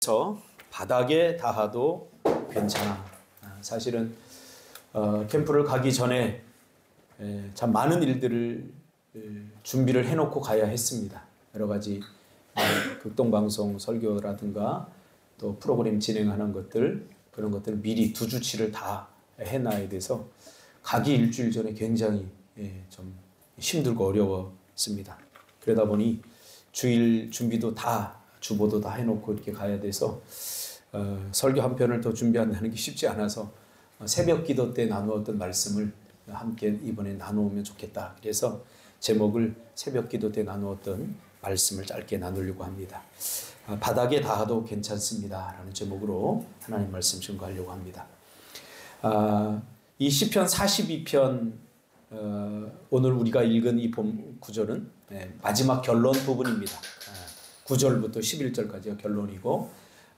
제목부터 바닥에 닿아도 괜찮아. 사실은 캠프를 가기 전에 참 많은 일들을 준비를 해놓고 가야 했습니다. 여러 가지 극동방송 설교라든가 또 프로그램 진행하는 것들, 그런 것들을 미리 두 주치를 다 해놔야 돼서 가기 일주일 전에 굉장히 좀 힘들고 어려웠습니다. 그러다 보니 주일 준비도 다, 주보도 다 해놓고 이렇게 가야 돼서 설교 한 편을 더 준비한다는 게 쉽지 않아서 새벽 기도 때 나누었던 말씀을 함께 이번에 나누면 좋겠다. 그래서 제목을 새벽 기도 때 나누었던 말씀을 짧게 나누려고 합니다. 바닥에 닿아도 괜찮습니다 라는 제목으로 하나님 말씀 증거하려고 합니다. 이 시편 42편 오늘 우리가 읽은 이 본 구절은 마지막 결론 부분입니다. 9절부터 11절까지가 결론이고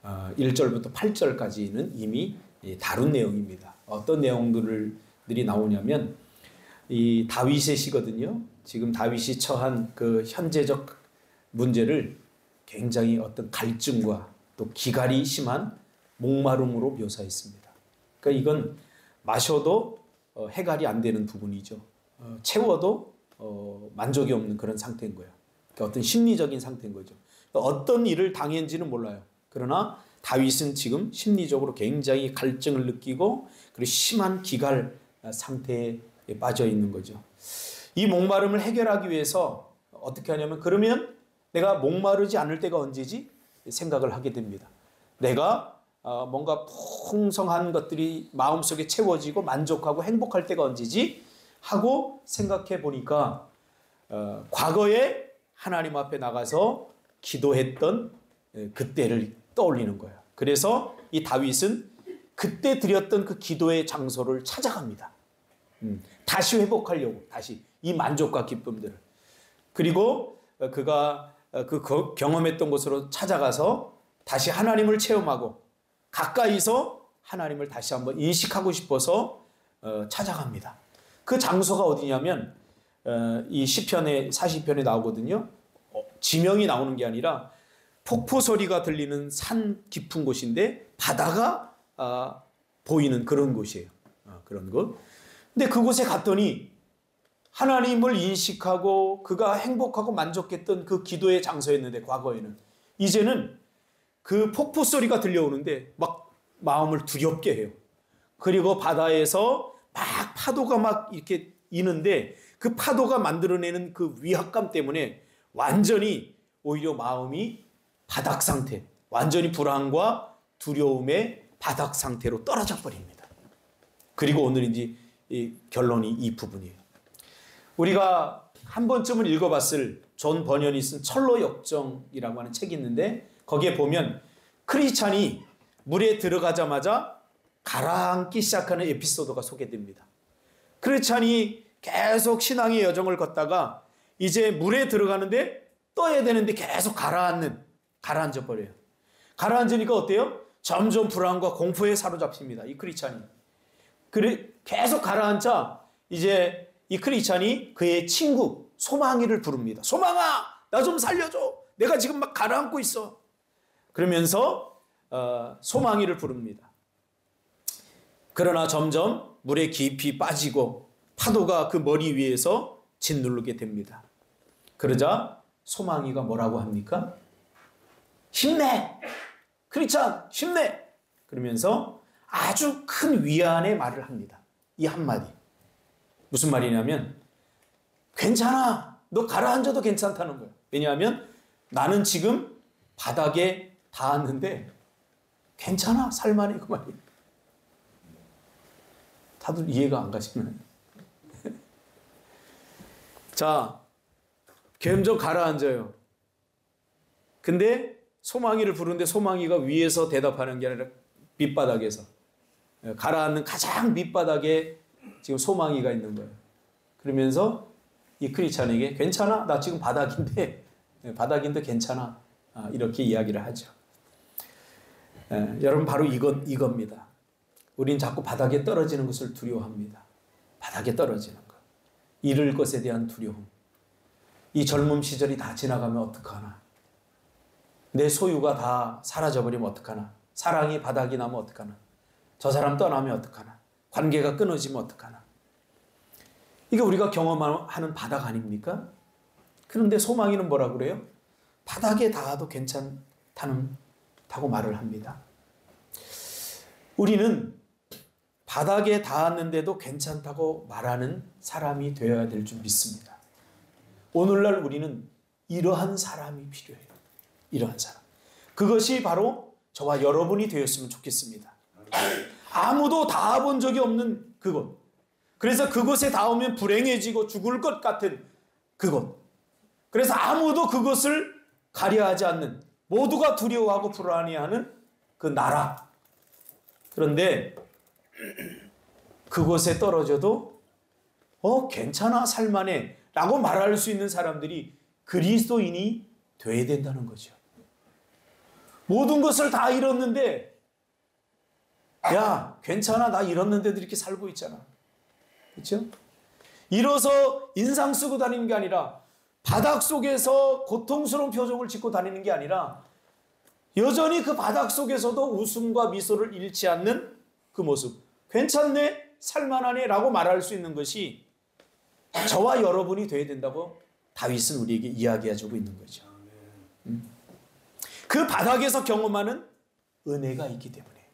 1절부터 8절까지는 이미 다룬 내용입니다. 어떤 내용들이 나오냐면 이 다윗의 시거든요. 지금 다윗이 처한 그 현재적 문제를 굉장히 어떤 갈증과 또 기갈이 심한 목마름으로 묘사했습니다. 그러니까 이건 마셔도 해갈이 안 되는 부분이죠. 채워도 만족이 없는 그런 상태인 거예요. 그러니까 어떤 심리적인 상태인 거죠. 어떤 일을 당했는지는 몰라요. 그러나 다윗은 지금 심리적으로 굉장히 갈증을 느끼고 그리고 심한 기갈 상태에 빠져 있는 거죠. 이 목마름을 해결하기 위해서 어떻게 하냐면, 그러면 내가 목마르지 않을 때가 언제지? 생각을 하게 됩니다. 내가 뭔가 풍성한 것들이 마음속에 채워지고 만족하고 행복할 때가 언제지? 하고 생각해 보니까 과거에 하나님 앞에 나가서 기도했던 그때를 떠올리는 거예요. 그래서 이 다윗은 그때 드렸던 그 기도의 장소를 찾아갑니다. 다시 회복하려고, 다시 이 만족과 기쁨들을. 그리고 그가 그 경험했던 곳으로 찾아가서 다시 하나님을 체험하고 가까이서 하나님을 다시 한번 인식하고 싶어서 찾아갑니다. 그 장소가 어디냐면 이 시편의 40편에 나오거든요. 지명이 나오는 게 아니라 폭포 소리가 들리는 산 깊은 곳인데 바다가 보이는 그런 곳이에요. 그런 곳. 근데 그곳에 갔더니 하나님을 인식하고 그가 행복하고 만족했던 그 기도의 장소였는데, 과거에는 이제는 그 폭포 소리가 들려오는데 막 마음을 두렵게 해요. 그리고 바다에서 막 파도가 막 이렇게 이는데 그 파도가 만들어내는 그 위압감 때문에 완전히 오히려 마음이 바닥 상태, 완전히 불안과 두려움의 바닥 상태로 떨어져 버립니다. 그리고 오늘 이제 이 결론이 이 부분이에요. 우리가 한 번쯤은 읽어봤을 존 버년이 쓴 철로 역정이라고 하는 책이 있는데, 거기에 보면 크리스찬이 물에 들어가자마자 가라앉기 시작하는 에피소드가 소개됩니다. 크리스찬이 계속 신앙의 여정을 걷다가 이제 물에 들어가는데 떠야 되는데 계속 가라앉아 버려요. 가라앉으니까 어때요? 점점 불안과 공포에 사로잡힙니다. 이 크리스찬이. 계속 가라앉자 이제 이 크리스찬이 그의 친구 소망이를 부릅니다. 소망아, 나 좀 살려줘. 내가 지금 막 가라앉고 있어. 그러면서 소망이를 부릅니다. 그러나 점점 물에 깊이 빠지고 파도가 그 머리 위에서 짓누르게 됩니다. 그러자 소망이가 뭐라고 합니까? 힘내! 크리스찬 힘내! 그러면서 아주 큰 위안의 말을 합니다. 이 한마디. 무슨 말이냐면, 괜찮아. 너 가라앉아도 괜찮다는 거예요. 왜냐하면 나는 지금 바닥에 닿았는데 괜찮아. 살만해. 그 말이에요. 다들 이해가 안 가시나요? 자, 점점 가라앉아요. 근데 소망이를 부르는데 소망이가 위에서 대답하는 게 아니라 밑바닥에서, 가라앉는 가장 밑바닥에 지금 소망이가 있는 거예요. 그러면서 이 크리스찬에게 괜찮아? 나 지금 바닥인데 괜찮아. 이렇게 이야기를 하죠. 여러분, 바로 이겁니다. 우린 자꾸 바닥에 떨어지는 것을 두려워합니다. 바닥에 떨어지는 것. 잃을 것에 대한 두려움. 이 젊음 시절이 다 지나가면 어떡하나. 내 소유가 다 사라져버리면 어떡하나? 사랑이 바닥이 나면 어떡하나? 저 사람 떠나면 어떡하나? 관계가 끊어지면 어떡하나? 이게 우리가 경험하는 바닥 아닙니까? 그런데 소망이는 뭐라 그래요? 바닥에 닿아도 괜찮다고 말을 합니다. 우리는 바닥에 닿았는데도 괜찮다고 말하는 사람이 되어야 될 줄 믿습니다. 오늘날 우리는 이러한 사람이 필요해요. 이러한 사람. 그것이 바로 저와 여러분이 되었으면 좋겠습니다. 아무도 닿아본 적이 없는 그곳. 그래서 그곳에 닿으면 불행해지고 죽을 것 같은 그곳. 그래서 아무도 그것을 가려하지 않는, 모두가 두려워하고 불안해하는 그 나라. 그런데 그곳에 떨어져도 괜찮아, 살만해 라고 말할 수 있는 사람들이 그리스도인이 돼야 된다는 거죠. 모든 것을 다 잃었는데, 야, 괜찮아, 나 잃었는데도 이렇게 살고 있잖아. 그렇죠? 잃어서 인상 쓰고 다니는 게 아니라, 바닥 속에서 고통스러운 표정을 짓고 다니는 게 아니라, 여전히 그 바닥 속에서도 웃음과 미소를 잃지 않는 그 모습. 괜찮네, 살만하네 라고 말할 수 있는 것이 저와 여러분이 돼야 된다고 다윗은 우리에게 이야기해주고 있는 거죠. 그 바닥에서 경험하는 은혜가 있기 때문에.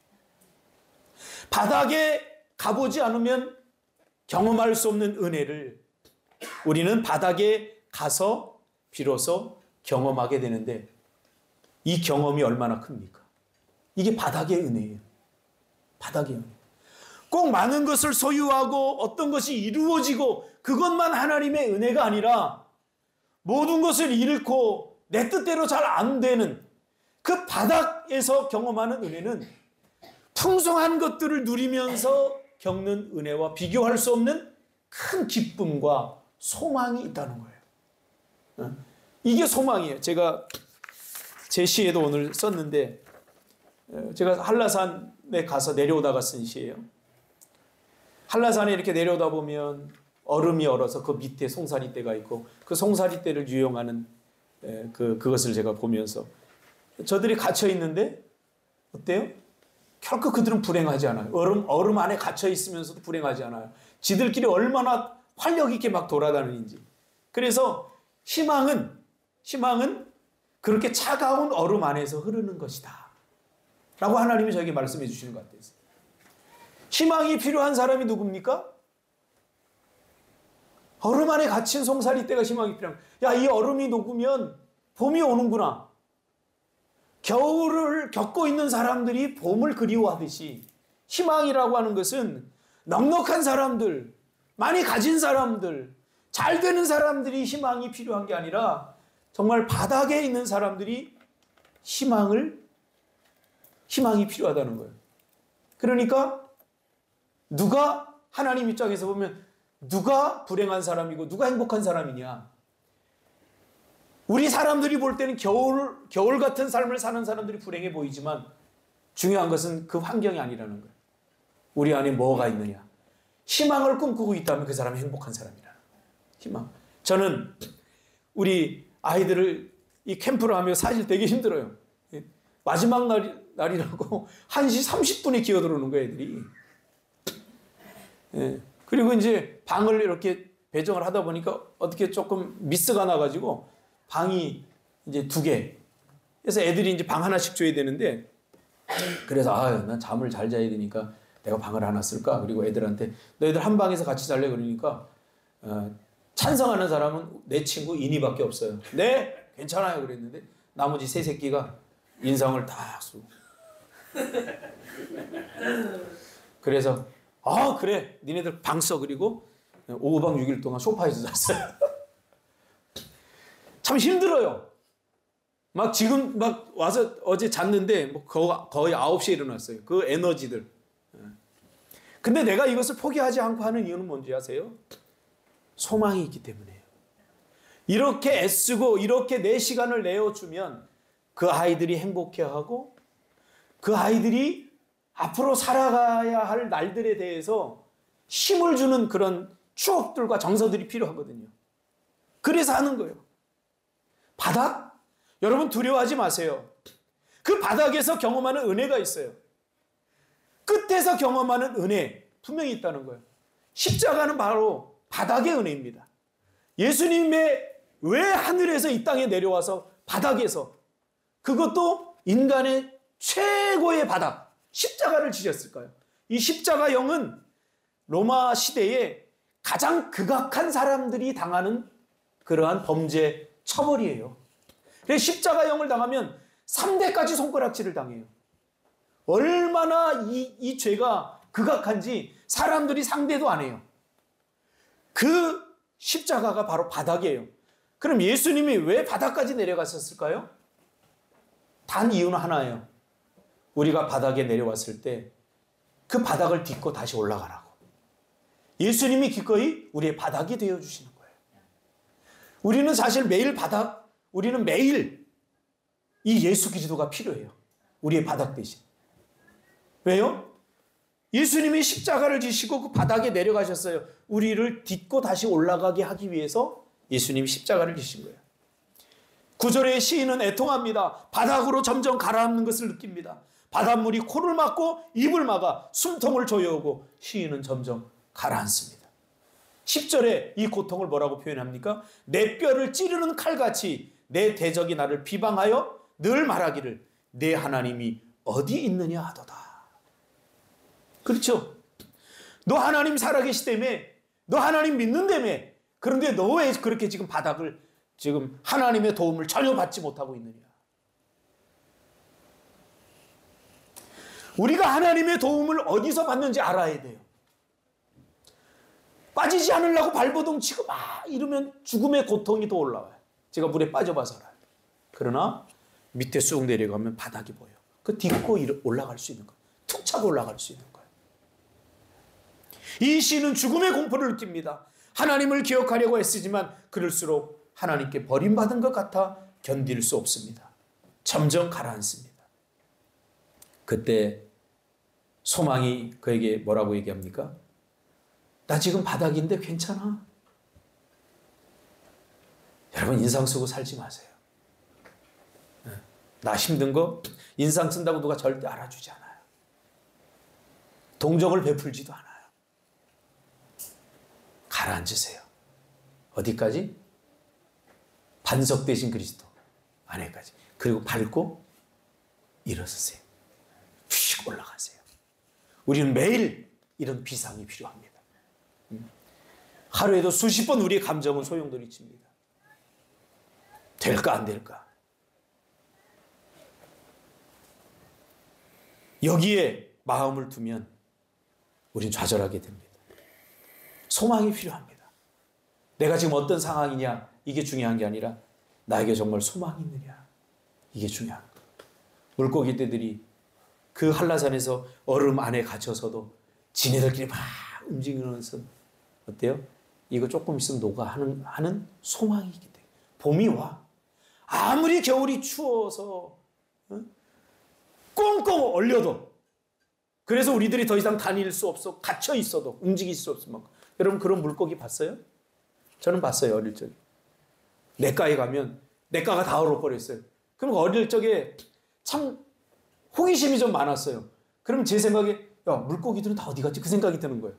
바닥에 가보지 않으면 경험할 수 없는 은혜를 우리는 바닥에 가서 비로소 경험하게 되는데, 이 경험이 얼마나 큽니까? 이게 바닥의 은혜예요. 바닥의 은혜. 꼭 많은 것을 소유하고 어떤 것이 이루어지고 그것만 하나님의 은혜가 아니라, 모든 것을 잃고 내 뜻대로 잘 안 되는 그 바닥에서 경험하는 은혜는 풍성한 것들을 누리면서 겪는 은혜와 비교할 수 없는 큰 기쁨과 소망이 있다는 거예요. 이게 소망이에요. 제가 제 시에도 오늘 썼는데, 제가 한라산에 가서 내려오다가 쓴 시예요. 한라산에 이렇게 내려오다 보면 얼음이 얼어서 그 밑에 송사리떼가 있고, 그 송사리떼를 유용하는 그것을 제가 보면서, 저들이 갇혀 있는데 어때요? 결코 그들은 불행하지 않아요. 얼음 안에 갇혀 있으면서도 불행하지 않아요. 지들끼리 얼마나 활력 있게 막 돌아다니는지. 그래서 희망은 그렇게 차가운 얼음 안에서 흐르는 것이다 라고 하나님이 저에게 말씀해 주시는 것 같아요. 희망이 필요한 사람이 누굽니까? 얼음 안에 갇힌 송사리떼가 희망이 필요한 거야. 야, 이 얼음이 녹으면 봄이 오는구나. 겨울을 겪고 있는 사람들이 봄을 그리워하듯이, 희망이라고 하는 것은 넉넉한 사람들, 많이 가진 사람들, 잘 되는 사람들이 희망이 필요한 게 아니라, 정말 바닥에 있는 사람들이 희망이 필요하다는 거예요. 그러니까 누가, 하나님 입장에서 보면 누가 불행한 사람이고 누가 행복한 사람이냐? 우리 사람들이 볼 때는 겨울 같은 삶을 사는 사람들이 불행해 보이지만, 중요한 것은 그 환경이 아니라는 거예요. 우리 안에 뭐가 있느냐? 희망을 꿈꾸고 있다면 그 사람이 행복한 사람이라는 거예요. 희망. 저는 우리 아이들을 이 캠프를 하며 사실 되게 힘들어요. 마지막 날이라고 1시 30분에 기어들어오는 거예요, 애들이. 그리고 이제 방을 이렇게 배정을 하다 보니까 어떻게 조금 미스가 나가지고 방이 이제 2개. 그래서 애들이 이제 방 하나씩 줘야 되는데, 그래서 난 잠을 잘 자야 되니까 내가 방을 하나 쓸까? 그리고 애들한테 너희들 한 방에서 같이 잘래? 그러니까 찬성하는 사람은 내 친구 인이밖에 없어요. 네, 괜찮아요. 그랬는데 나머지 3 새끼가 인상을 딱 쓰고. 그래서 그래, 니네들 방 써. 그리고 5박 6일 동안 소파에서 잤어요. 참 힘들어요. 지금 와서 어제 잤는데 거의 9시에 일어났어요. 그 에너지들. 근데 내가 이것을 포기하지 않고 하는 이유는 뭔지 아세요? 소망이 있기 때문이에요. 이렇게 애쓰고 이렇게 내 시간을 내어주면 그 아이들이 행복해하고, 그 아이들이 앞으로 살아가야 할 날들에 대해서 힘을 주는 그런 추억들과 정서들이 필요하거든요. 그래서 하는 거예요. 바닥? 여러분 두려워하지 마세요. 그 바닥에서 경험하는 은혜가 있어요. 끝에서 경험하는 은혜 분명히 있다는 거예요. 십자가는 바로 바닥의 은혜입니다. 예수님의 왜 하늘에서 이 땅에 내려와서 바닥에서, 그것도 인간의 최고의 바닥 십자가를 지셨을까요? 이 십자가형은 로마 시대에 가장 극악한 사람들이 당하는 그러한 범죄 처벌이에요. 그래서 십자가형을 당하면 3대까지 손가락질을 당해요. 얼마나 이 죄가 극악한지 사람들이 상대도 안 해요. 그 십자가가 바로 바닥이에요. 그럼 예수님이 왜 바닥까지 내려갔었을까요? 단 이유는 하나예요. 우리가 바닥에 내려왔을 때 그 바닥을 딛고 다시 올라가라고. 예수님이 기꺼이 우리의 바닥이 되어주시는 거예요. 우리는 사실 우리는 매일 이 예수 그리스도가 필요해요. 우리의 바닥 대신. 왜요? 예수님이 십자가를 지시고 그 바닥에 내려가셨어요. 우리를 딛고 다시 올라가게 하기 위해서 예수님이 십자가를 지신 거예요. 9절의 시인은 애통합니다. 바닥으로 점점 가라앉는 것을 느낍니다. 바닷물이 코를 막고 입을 막아 숨통을 조여오고 시인은 점점 가라앉습니다. 10절에 이 고통을 뭐라고 표현합니까? 내 뼈를 찌르는 칼같이 내 대적이 나를 비방하여 늘 말하기를 내 하나님이 어디 있느냐 하도다. 그렇죠? 너 하나님 살아계시다며, 너 하나님 믿는다며, 그런데 너 왜 그렇게 지금 바닥을, 지금 하나님의 도움을 전혀 받지 못하고 있느냐. 우리가 하나님의 도움을 어디서 받는지 알아야 돼요. 빠지지 않으려고 발버둥 치고 막 이러면 죽음의 고통이 더 올라와요. 제가 물에 빠져봐서 알아요. 그러나 밑에 쑥 내려가면 바닥이 보여. 그 딛고 올라갈 수 있는 거예요. 툭 차고 올라갈 수 있는 거예요. 이 시는 죽음의 공포를 느낍니다. 하나님을 기억하려고 애쓰지만 그럴수록 하나님께 버림받은 것 같아 견딜 수 없습니다. 점점 가라앉습니다. 그때 소망이 그에게 뭐라고 얘기합니까? 나 지금 바닥인데 괜찮아. 여러분 인상 쓰고 살지 마세요. 나 힘든 거 인상 쓴다고 누가 절대 알아주지 않아요. 동정을 베풀지도 않아요. 가라앉으세요. 어디까지? 반석 대신 그리스도 안에까지. 그리고 밟고 일어서세요. 휙 올라가세요. 우리는 매일 이런 비상이 필요합니다. 하루에도 수십 번 우리의 감정은 소용돌이칩니다. 될까 안 될까? 여기에 마음을 두면 우린 좌절하게 됩니다. 소망이 필요합니다. 내가 지금 어떤 상황이냐 이게 중요한 게 아니라 나에게 정말 소망이 있느냐 이게 중요한 거예요. 물고기떼들이 그 한라산에서 얼음 안에 갇혀서도 지네들끼리 막 움직이면서 어때요? 이거 조금 있으면 녹아 하는 소망이 있기 때문에 봄이 와. 아무리 겨울이 추워서 꽁꽁 얼려도 그래서 우리들이 더 이상 다닐 수 없어 갇혀 있어도 움직일 수 없을 만큼. 여러분 그런 물고기 봤어요? 저는 봤어요. 어릴 적에. 냇가에 가면 냇가가 다 얼어버렸어요. 그럼 어릴 적에 참 호기심이 좀 많았어요. 그럼 제 생각에 야 물고기들은 다 어디 갔지? 그 생각이 드는 거예요.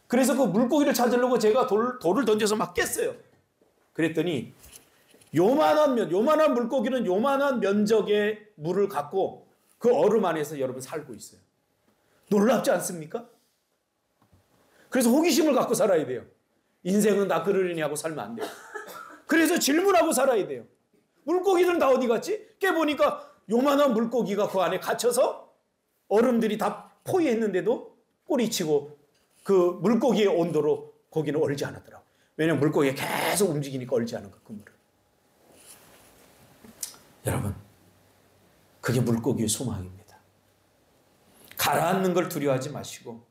그래서 그 물고기를 찾으려고 제가 돌을 던져서 막 깼어요. 그랬더니 요만한 물고기는 요만한 면적의 물을 갖고 그 얼음 안에서 여러분 살고 있어요. 놀랍지 않습니까? 그래서 호기심을 갖고 살아야 돼요. 인생은 나 그러려니 하고 살면 안 돼요. 그래서 질문하고 살아야 돼요. 물고기들은 다 어디 갔지? 깨보니까 요만한 물고기가 그 안에 갇혀서 얼음들이 다 포위했는데도 꼬리치고 그 물고기의 온도로 거기는 얼지 않았더라고요. 왜냐하면 물고기가 계속 움직이니까 얼지 않은 거예요. 그 물을. 여러분 그게 물고기의 소망입니다. 가라앉는 걸 두려워하지 마시고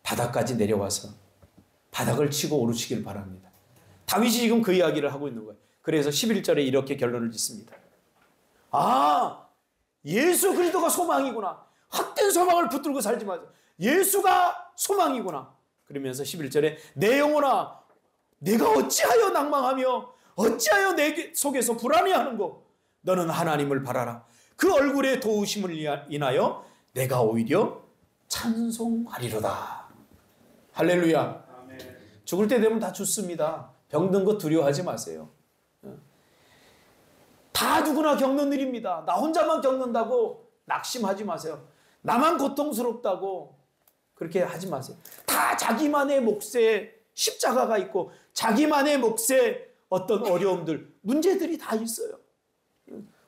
바닥까지 내려와서 바닥을 치고 오르시길 바랍니다. 다윗이 지금 그 이야기를 하고 있는 거예요. 그래서 11절에 이렇게 결론을 짓습니다. 아, 예수 그리스도가 소망이구나. 헛된 소망을 붙들고 살지 마세요. 예수가 소망이구나. 그러면서 11절에 내 영혼아 내가 어찌하여 낭망하며 어찌하여 내 속에서 불안해하는고. 너는 하나님을 바라라. 그 얼굴의 도우심을 인하여 내가 오히려 찬송하리로다. 할렐루야. 죽을 때 되면 다 죽습니다. 병든 거 두려워하지 마세요. 다 누구나 겪는 일입니다. 나 혼자만 겪는다고 낙심하지 마세요. 나만 고통스럽다고 그렇게 하지 마세요. 다 자기만의 몫에 십자가가 있고 자기만의 몫에 어떤 어려움들, 문제들이 다 있어요.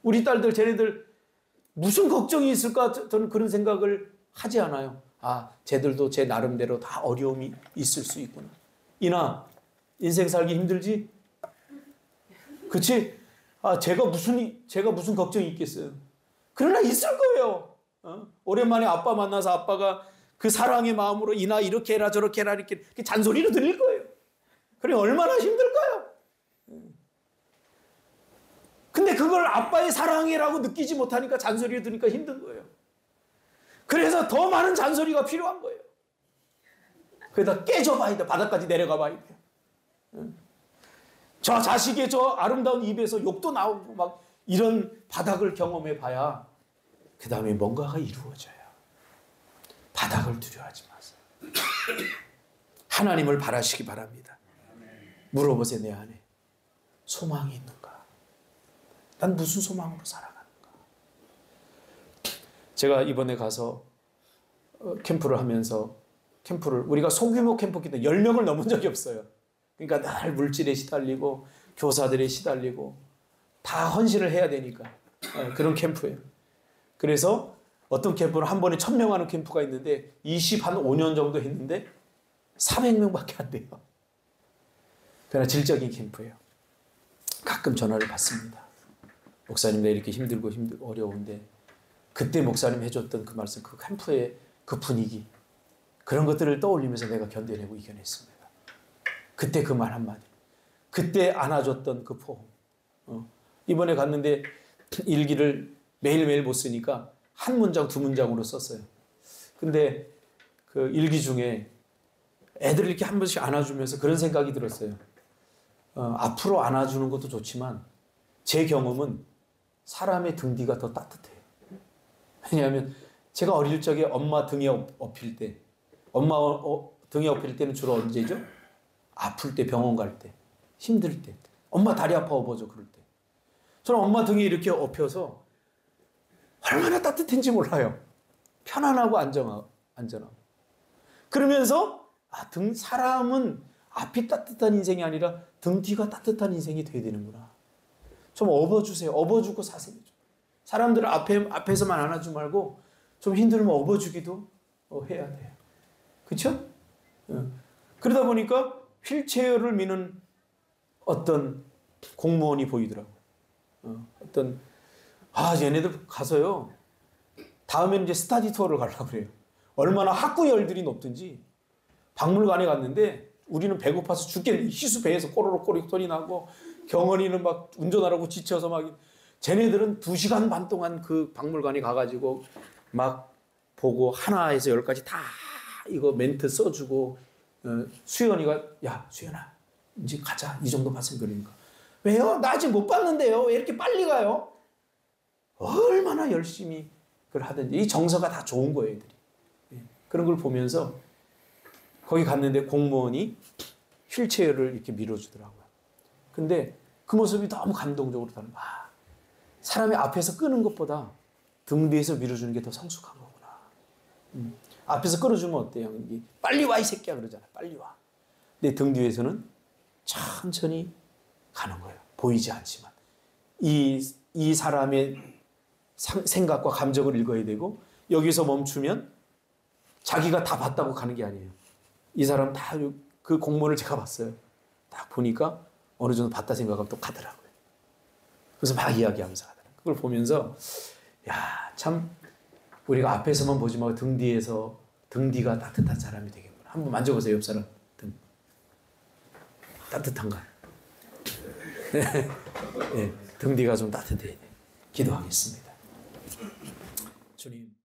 우리 딸들, 쟤네들 무슨 걱정이 있을까? 저는 그런 생각을 하지 않아요. 아, 쟤들도 제 나름대로 다 어려움이 있을 수 있구나. 이나, 인생 살기 힘들지? 그치? 아, 제가 무슨 걱정이 있겠어요. 그러나 있을 거예요. 오랜만에 아빠 만나서 아빠가 그 사랑의 마음으로 이나 이렇게 해라 저렇게 해라 이렇게 잔소리로 들릴 거예요. 그래 얼마나 힘들까요? 근데 그걸 아빠의 사랑이라고 느끼지 못하니까 잔소리를 들으니까 힘든 거예요. 그래서 더 많은 잔소리가 필요한 거예요. 그러다 깨져봐야 돼. 바닥까지 내려가 봐야 돼요. 저 자식의 저 아름다운 입에서 욕도 나오고 막 이런 바닥을 경험해 봐야 그 다음에 뭔가가 이루어져요. 바닥을 두려워하지 마세요. 하나님을 바라시기 바랍니다. 물어보세요. 내 안에 소망이 있는가? 난 무슨 소망으로 살아가는가? 제가 이번에 가서 캠프를 하면서 우리가 소규모 캠프기 때문에 10명을 넘은 적이 없어요. 그러니까 늘 물질에 시달리고 교사들에 시달리고 다 헌신을 해야 되니까 그런 캠프예요. 그래서 어떤 캠프는 한 번에 1000명 하는 캠프가 있는데 25년 정도 했는데 400명밖에 안 돼요. 그러나 질적인 캠프예요. 가끔 전화를 받습니다. 목사님 나 이렇게 힘들고 어려운데 그때 목사님 해줬던 그 말씀, 그 캠프의 그 분위기 그런 것들을 떠올리면서 내가 견뎌내고 이겨냈습니다. 그때 그 말 한마디, 그때 안아줬던 그 포옹. 이번에 갔는데 일기를 매일매일 못 쓰니까 한 문장, 두 문장으로 썼어요. 근데 그 일기 중에 애들을 이렇게 한 번씩 안아주면서 그런 생각이 들었어요. 앞으로 안아주는 것도 좋지만 제 경험은 사람의 등 뒤가 더 따뜻해요. 왜냐하면 제가 어릴 적에 엄마 등에 업힐 때, 엄마 등에 업힐 때는 주로 언제죠? 아플 때, 병원 갈 때, 힘들 때, 엄마 다리 아파 업어줘 그럴 때. 저는 엄마 등에 이렇게 업혀서 얼마나 따뜻한지 몰라요. 편안하고 안전하고. 그러면서 사람은 앞이 따뜻한 인생이 아니라 등 뒤가 따뜻한 인생이 돼야 되는구나. 좀 업어주세요. 업어주고 사세요. 사람들을 앞에서만 안아주지 말고 좀 힘들면 업어주기도 해야 돼요. 그렇죠? 그러다 보니까 휠체어를 미는 어떤 공무원이 보이더라고요. 얘네들 가서요. 다음에는 이제 스타디 투어를 가려고 그래요. 얼마나 학구열들이 높든지 박물관에 갔는데 우리는 배고파서 죽겠는데 희수 배에서 꼬르륵 소리 나고 경원이는 막 운전하라고 지쳐서 막 쟤네들은 2시간 반 동안 그 박물관에 가가지고 막 보고 하나에서 10까지 다 이거 멘트 써주고 수연이가 야 수연아 이제 가자 이 정도 봤으면 그러니까 왜요? 나 아직 못 봤는데요. 왜 이렇게 빨리 가요? 얼마나 열심히 그걸 하든지 이 정서가 다 좋은 거예요. 애들이. 그런 걸 보면서 거기 갔는데 공무원이 휠체어를 이렇게 밀어주더라고요. 근데 그 모습이 너무 감동적으로 사람이 앞에서 끄는 것보다 등 뒤에서 밀어주는 게 더 성숙한 거구나. 앞에서 끌어주면 어때요? 빨리 와 이 새끼야 그러잖아. 빨리 와. 근데 등 뒤에서는 천천히 가는 거예요. 보이지 않지만. 이 사람의 생각과 감정을 읽어야 되고 여기서 멈추면 자기가 다 봤다고 가는 게 아니에요. 이 사람 다 그 공무원을 제가 봤어요. 딱 보니까 어느 정도 봤다 생각하면 또 가더라고요. 그래서 막 이야기하면서 가더라고요. 그걸 보면서 참 우리가 앞에서만 보지 말고 등 뒤가 따뜻한 사람이 되겠구나. 한번 만져보세요. 옆 사람 등. 따뜻한가요? 네, 등 뒤가 좀 따뜻해야 돼. 기도하겠습니다. 주님.